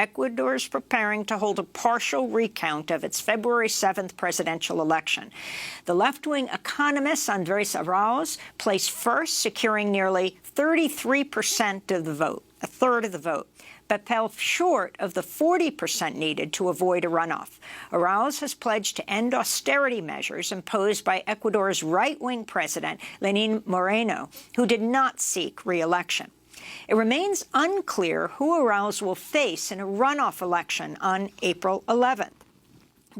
Ecuador is preparing to hold a partial recount of its February 7th presidential election. The left-wing economist Andrés Arauz placed first, securing nearly 33% of the vote, a third of the vote, but fell short of the 40% needed to avoid a runoff. Arauz has pledged to end austerity measures imposed by Ecuador's right-wing President Lenín Moreno, who did not seek re-election. It remains unclear who Arauz will face in a runoff election on April 11th.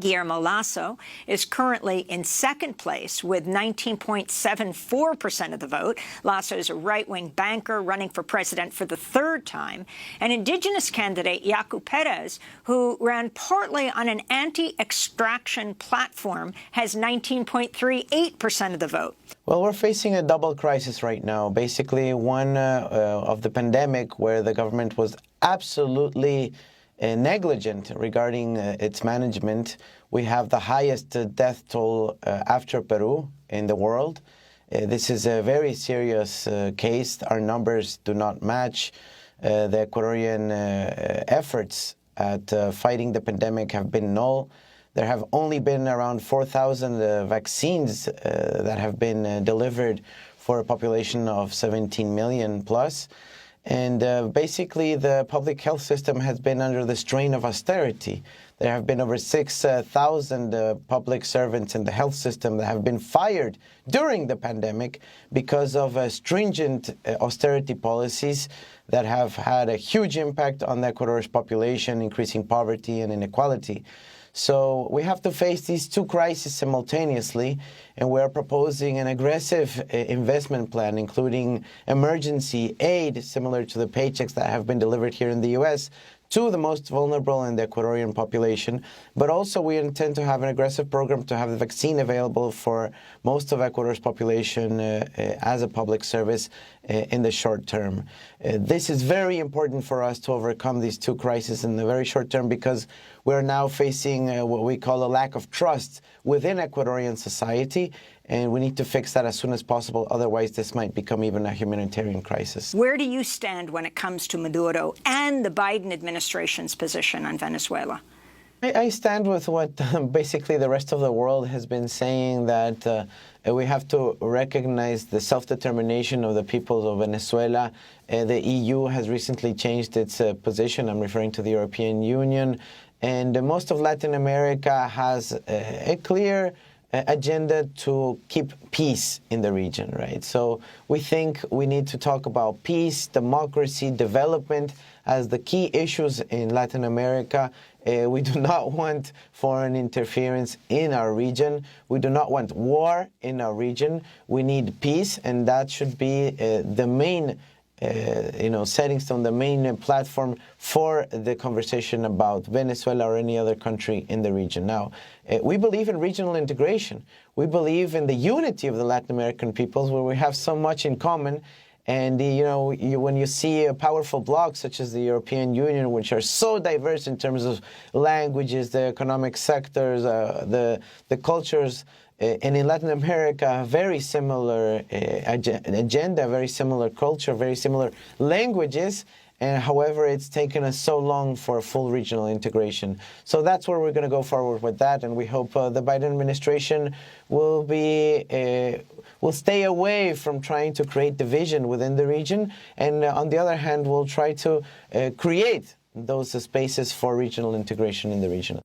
Guillermo Lasso is currently in second place with 19.74% of the vote. Lasso is a right-wing banker running for president for the third time. And indigenous candidate Yaku Perez, who ran partly on an anti-extraction platform, has 19.38% of the vote. Well, we're facing a double crisis right now. Basically, one of the pandemic where the government was absolutely negligent regarding its management. We have the highest death toll after Peru in the world. This is a very serious case. Our numbers do not match. The Ecuadorian efforts at fighting the pandemic have been null. There have only been around 4,000 vaccines that have been delivered for a population of 17 million plus. And basically, the public health system has been under the strain of austerity. There have been over 6,000 public servants in the health system that have been fired during the pandemic because of stringent austerity policies that have had a huge impact on Ecuador's population, increasing poverty and inequality. So we have to face these two crises simultaneously, and we're proposing an aggressive investment plan, including emergency aid, similar to the paychecks that have been delivered here in the U.S., to the most vulnerable in the Ecuadorian population. But also we intend to have an aggressive program to have the vaccine available for most of Ecuador's population as a public service in the short term. This is very important for us to overcome these two crises in the very short term, because we're now facing what we call a lack of trust within Ecuadorian society, and we need to fix that as soon as possible. Otherwise, this might become even a humanitarian crisis. Where do you stand when it comes to Maduro and the Biden administration's position on Venezuela? I stand with what basically the rest of the world has been saying, that we have to recognize the self-determination of the people of Venezuela. The EU has recently changed its position. I'm referring to the European Union. And most of Latin America has a clear agenda to keep peace in the region, right? So we think we need to talk about peace, democracy, development as the key issues in Latin America. We do not want foreign interference in our region. We do not want war in our region. We need peace, and that should be the main setting stone, the main platform for the conversation about Venezuela or any other country in the region. Now, we believe in regional integration. We believe in the unity of the Latin American peoples, where we have so much in common. And, when you see a powerful bloc such as the European Union, which are so diverse in terms of languages, the economic sectors, the cultures, and in Latin America, very similar agenda, very similar culture, very similar languages. And however, it's taken us so long for full regional integration. So that's where we're going to go forward with that. And we hope the Biden administration will stay away from trying to create division within the region. And on the other hand, we'll try to create those spaces for regional integration in the region.